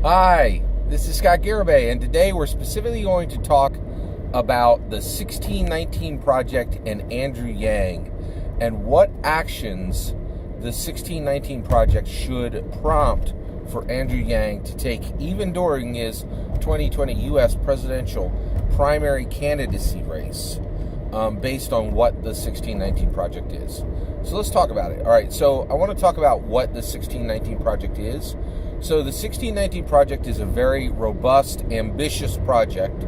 Hi, this is Scott Garibay, and today we're specifically going to talk about the 1619 Project and Andrew Yang, and what actions the 1619 Project should prompt for Andrew Yang to take even during his 2020 U.S. presidential primary candidacy race, based on what the 1619 Project is. So let's talk about it. All right, so I want to talk about what the 1619 Project is. So the 1619 Project is a very robust, ambitious project.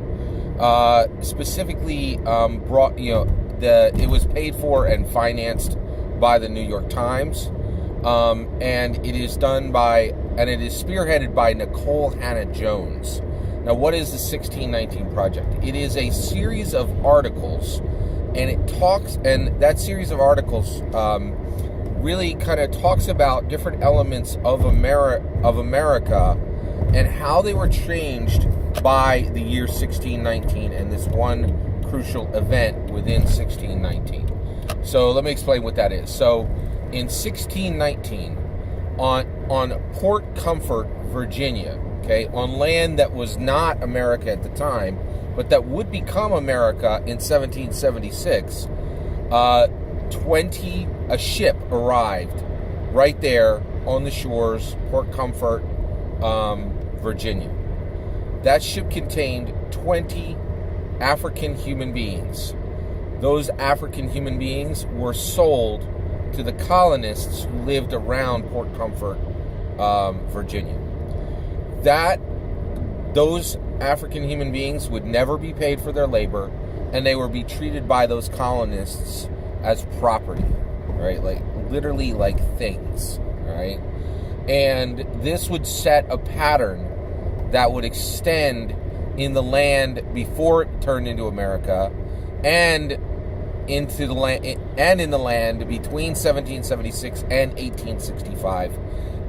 Specifically, it was paid for and financed by the New York Times, and it is spearheaded by Nicole Hannah-Jones. Now, what is the 1619 Project? It is a series of articles, and that series of articles really kind of talks about different elements of America and how they were changed by the year 1619 and this one crucial event within 1619. So let me explain what that is. So in 1619, on Port Comfort, Virginia, okay, on land that was not America at the time, but that would become America in 1776, a ship arrived right there on the shores, Port Comfort, Virginia. That ship contained 20 African human beings. Those African human beings were sold to the colonists who lived around Port Comfort, Virginia. Those African human beings would never be paid for their labor, and they would be treated by those colonists as property, right? Like literally like things, right? And this would set a pattern that would extend in the land before it turned into America, and in the land between 1776 and 1865.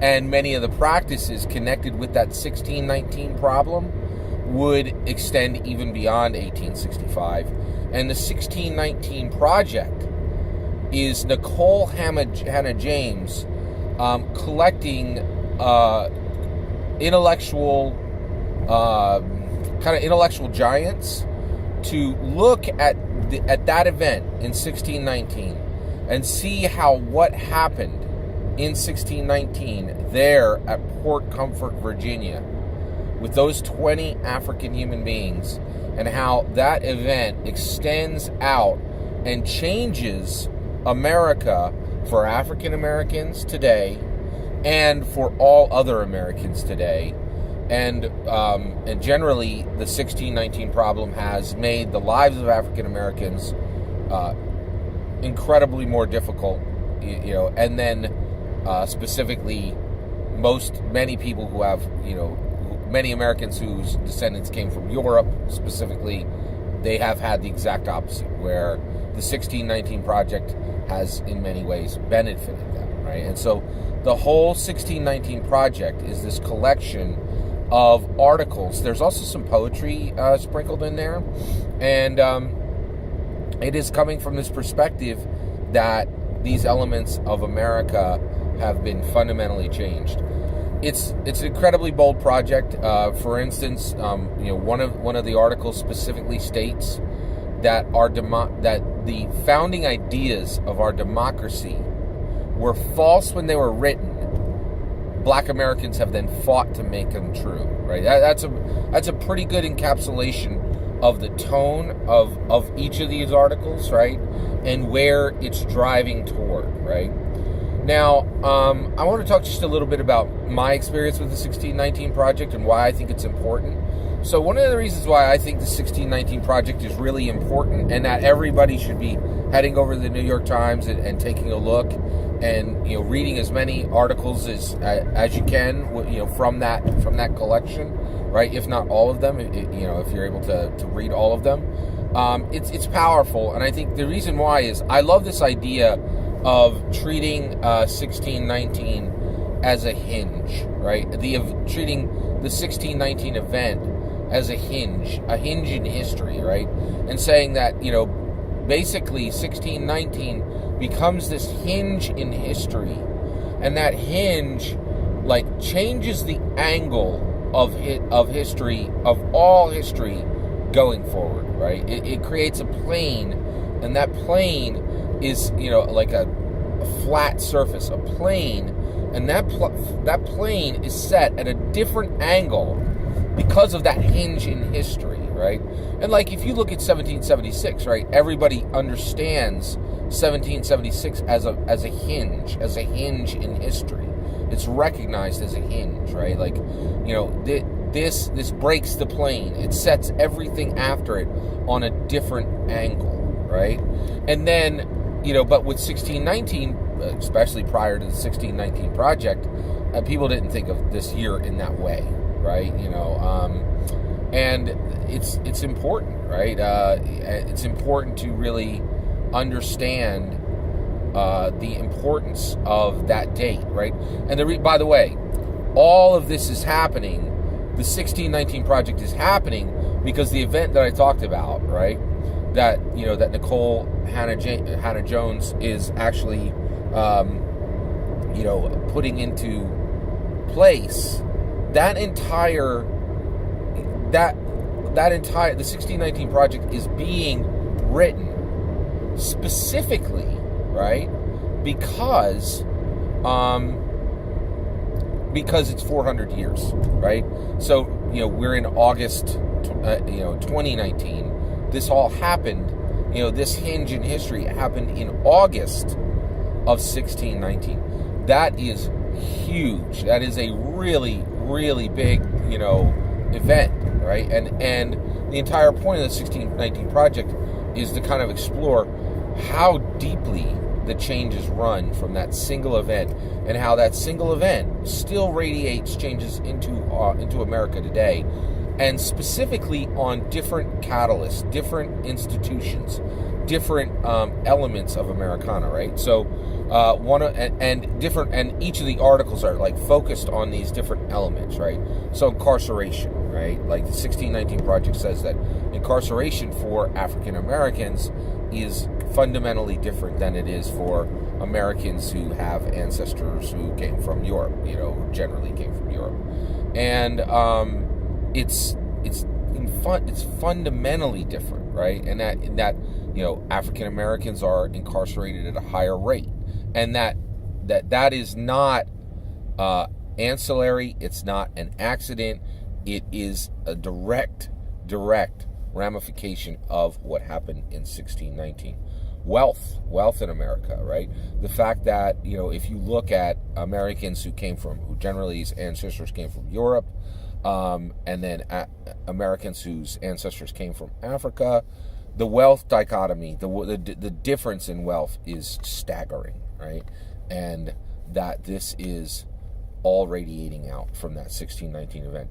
And many of the practices connected with that 1619 problem would extend even beyond 1865. And the 1619 Project is Nicole Hannah-Jones collecting intellectual giants to look at that event in 1619 and see how what happened in 1619 there at Port Comfort, Virginia, with those 20 African human beings, and how that event extends out and changes America for African Americans today and for all other Americans today. And generally, the 1619 problem has made the lives of African Americans incredibly more difficult, and then specifically many people who have, many Americans whose descendants came from Europe specifically, they have had the exact opposite, where the 1619 Project has in many ways benefited them, right? And so the whole 1619 Project is this collection of articles. There's also some poetry sprinkled in there, and it is coming from this perspective that these elements of America have been fundamentally changed. It's an incredibly bold project. For instance, one of the articles specifically states that that the founding ideas of our democracy were false when they were written. Black Americans have then fought to make them true. Right? That's a pretty good encapsulation of the tone of each of these articles, right, and where it's driving toward, right. Now, I want to talk just a little bit about my experience with the 1619 Project and why I think it's important. So one of the reasons why I think the 1619 Project is really important, and that everybody should be heading over to the New York Times and taking a look and reading as many articles as you can, from that collection, right? If not all of them, if you're able to read all of them, it's powerful. And I think the reason why is I love this idea of treating 1619 as a hinge, right? Treating the 1619 event as a hinge in history, right? And saying that, basically 1619 becomes this hinge in history, and that hinge changes the angle of history, of all history going forward, right? It creates a plane, and that plane is, like a flat surface, a plane, and that plane is set at a different angle because of that hinge in history, right? And like if you look at 1776, right, everybody understands 1776 as a hinge in history. It's recognized as a hinge, right? Like, this breaks the plane. It sets everything after it on a different angle, right? And then, but with 1619, especially prior to the 1619 project, people didn't think of this year in that way, right? And it's important, right? It's important to really understand the importance of that date, right? And by the way, all of this is happening. The 1619 project is happening because the event that I talked about, right? That that Nicole Hannah Jones is actually putting into place. The 1619 project is being written specifically, right? Because it's 400 years, right? So, we're in August, 2019. This all happened, this hinge in history happened in August of 1619. That is huge. That is a really, really big, event, right? And the entire point of the 1619 project is to kind of explore how deeply the changes run from that single event, and how that single event still radiates changes into America today, and specifically on different catalysts, different institutions, different elements of Americana, right? So and each of the articles are like focused on these different elements, right? So incarceration, right? Like the 1619 project says that incarceration for African Americans is fundamentally different than it is for Americans who have ancestors who came from Europe, generally came from Europe. And it's fundamentally different, right? And that African Americans are incarcerated at a higher rate, and that is not ancillary. It's not an accident. It is a direct ramification of what happened in 1619. Wealth in America, right? The fact that, if you look at Americans who generally ancestors came from Europe, and then Americans whose ancestors came from Africa, the wealth dichotomy, the difference in wealth is staggering, right? And that this is all radiating out from that 1619 event.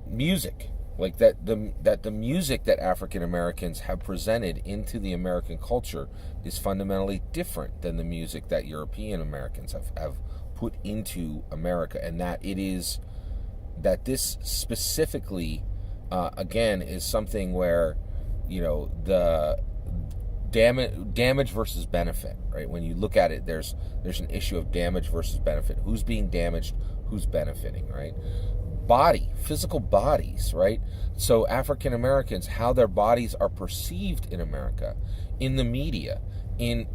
Music, like the music that African Americans have presented into the American culture is fundamentally different than the music that European Americans have put into America, and that this specifically, again, is something where, the damage versus benefit, right? When you look at it, there's an issue of damage versus benefit. Who's being damaged? Who's benefiting, right? Physical bodies, right? So African Americans, how their bodies are perceived in America, in the media,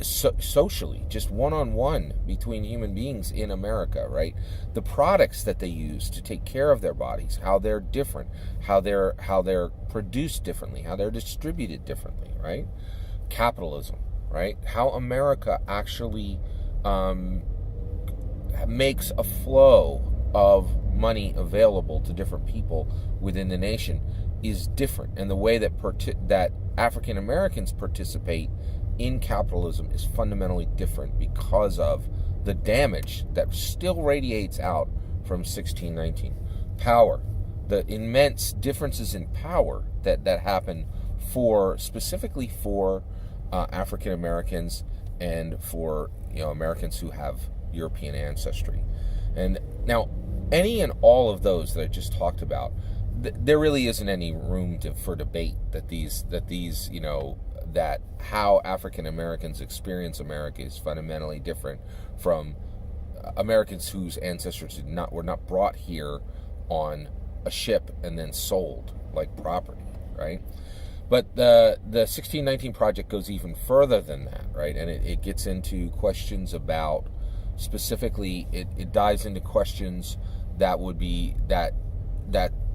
socially, just one-on-one between human beings in America, right? The products that they use to take care of their bodies, how they're different, how they're produced differently, how they're distributed differently, right? Capitalism, right? How America actually makes a flow of money available to different people within the nation is different, and the way that African Americans participate in capitalism is fundamentally different because of the damage that still radiates out from 1619. Power, the immense differences in power that happen specifically for African Americans and for Americans who have European ancestry. And now, any and all of those that I just talked about, there really isn't any room for debate that how African Americans experience America is fundamentally different from Americans whose ancestors were not brought here on a ship and then sold like property, right? But the 1619 Project goes even further than that, right? And it gets into questions about, specifically, it dives into questions that would be that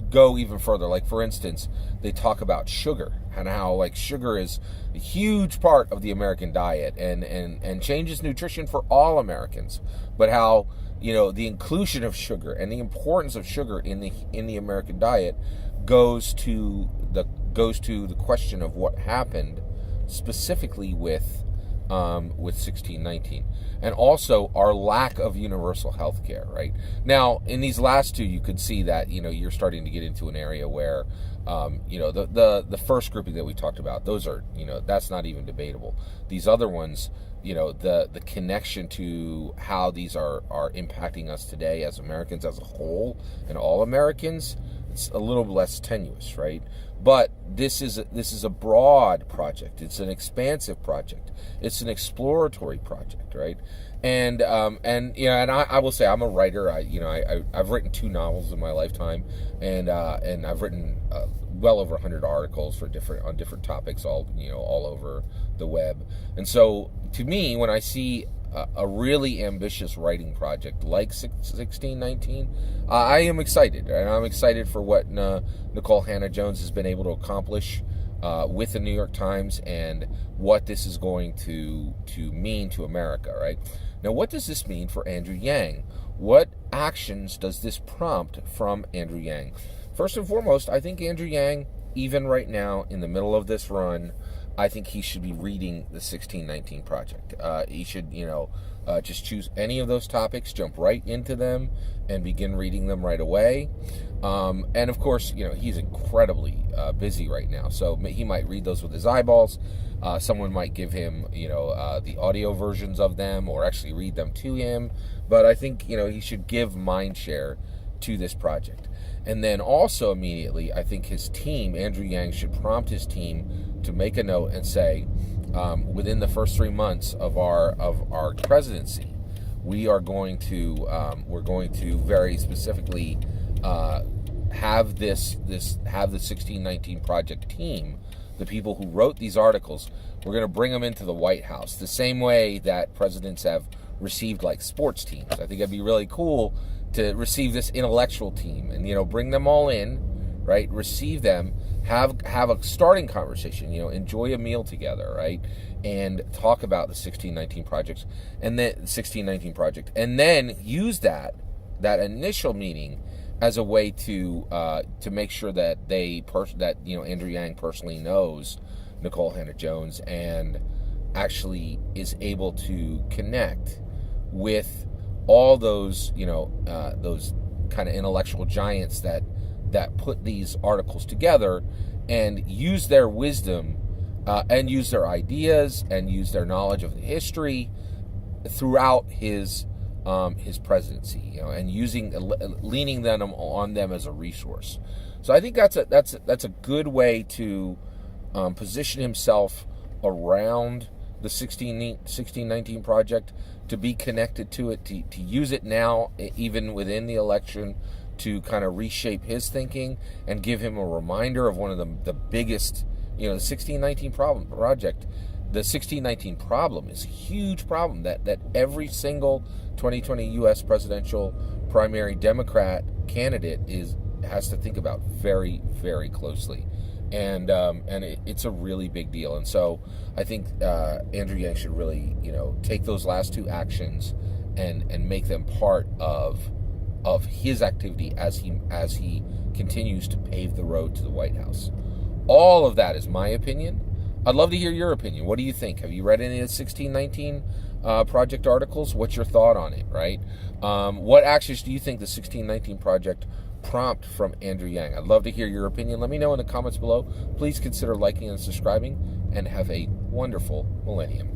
go even further. Like, for instance, they talk about sugar and how, like, sugar is a huge part of the American diet and changes nutrition for all Americans, but how, you know, the inclusion of sugar and the importance of sugar in the American diet goes to the question of what happened specifically with 1619, and also our lack of universal health care. Right now, in these last two, you could see that, you know, you're starting to get into an area where, you know, the first grouping that we talked about, those are, you know, that's not even debatable. These other ones, you know, the connection to how these are impacting us today as Americans as a whole and all Americans, it's a little less tenuous, right? But this is a broad project. It's an expansive project. It's an exploratory project, right? And you know, and I will say, I'm a writer. I've written 2 novels in my lifetime, and I've written well over 100 articles on different topics, all over the web. And so, to me, when I see a really ambitious writing project like 1619, I am excited, and I'm excited for what Nikole Hannah-Jones has been able to accomplish with the New York Times, and what this is going to mean to America. Right now, what does this mean for Andrew Yang? What actions does this prompt from Andrew Yang? First and foremost, I think Andrew Yang, even right now in the middle of this run, I think he should be reading the 1619 Project. He should, just choose any of those topics, jump right into them, and begin reading them right away. And of course, he's incredibly busy right now, so he might read those with his eyeballs. Someone might give him, the audio versions of them, or actually read them to him. But I think, he should give mind share to this project. And then also immediately, I think his team, Andrew Yang, should prompt his team to make a note and say, within the first 3 months of our presidency, we're going to very specifically have the 1619 Project team, the people who wrote these articles, we're going to bring them into the White House, the same way that presidents have received like sports teams. I think it'd be really cool to receive this intellectual team and, bring them all in, right? Receive them, have a starting conversation, enjoy a meal together, right? And talk about the 1619 projects, and then 1619 project, and then use that initial meeting as a way to make sure that Andrew Yang personally knows Nikole Hannah-Jones and actually is able to connect with all those those kind of intellectual giants that put these articles together, and use their wisdom and use their ideas and use their knowledge of the history throughout his presidency, and leaning on them as a resource. So I think that's a good way to position himself around the 1619 project, to be connected to it, to use it now, even within the election, to kind of reshape his thinking and give him a reminder of one of the biggest, the 1619 project. The 1619 problem is a huge problem that every single 2020 U.S. presidential primary Democrat candidate has to think about very, very closely. And it's a really big deal. And so I think Andrew Yang should really, take those last 2 actions and make them part of his activity as he continues to pave the road to the White House. All of that is my opinion. I'd love to hear your opinion. What do you think? Have you read any of the 1619 project articles? What's your thought on it, right? What actions do you think the 1619 project prompt from Andrew Yang? I'd love to hear your opinion. Let me know in the comments below. Please consider liking and subscribing, and have a wonderful millennium.